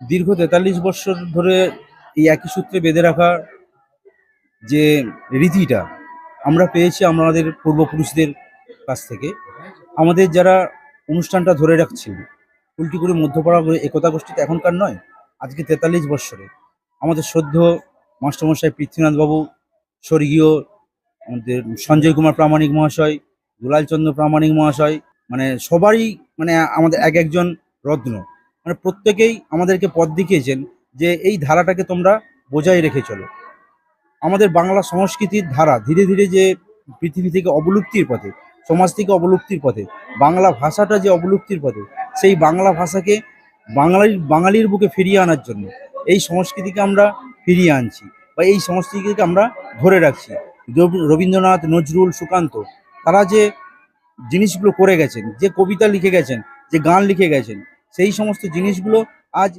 দীর্ঘ ৪৩ বৎসর ধরে এই একই সূত্রে বেঁধে রাখা যে রীতিটা আমরা পেয়েছি আমাদের পূর্বপুরুষদের কাছ থেকে। আমাদের যারা অনুষ্ঠানটা ধরে রাখছেন, কুলটিকুড়ি মধ্যপাড়া একতা গোষ্ঠীতে এখনকার নয়, আজকে ৪৩ বৎসরে আমাদের শ্রদ্ধেয় মাস্টারমশাই পৃথ্বীনাথবাবু, স্বর্গীয় আমাদের সঞ্জয় কুমার প্রামাণিক মহাশয়, দুলালচন্দ্র প্রামাণিক মহাশয়, মানে সবারই মানে আমাদের এক একজন রত্ন, মানে প্রত্যেকেই আমাদেরকে পথ দেখিয়েছেন যে এই ধারাটাকে তোমরা বজায় রেখে চলো। আমাদের বাংলা সংস্কৃতির ধারা ধীরে ধীরে যে পৃথিবী থেকে অবলুপ্তির পথে, সমাজ থেকে অবলুপ্তির পথে, বাংলা ভাষাটা যে অবলুপ্তির পথে, সেই বাংলা ভাষাকে বাঙালির বুকে ফিরিয়ে আনার জন্য এই সংস্কৃতিকে আমরা ফিরিয়ে আনছি বা এই সংস্কৃতিকে আমরা ধরে রাখছি। রবীন্দ্রনাথ, নজরুল, সুকান্ত, তারা যে জিনিসগুলো করে গেছেন, যে কবিতা লিখে গেছেন, যে গান লিখে গেছেন, সেই সমস্ত জিনিসগুলো আজ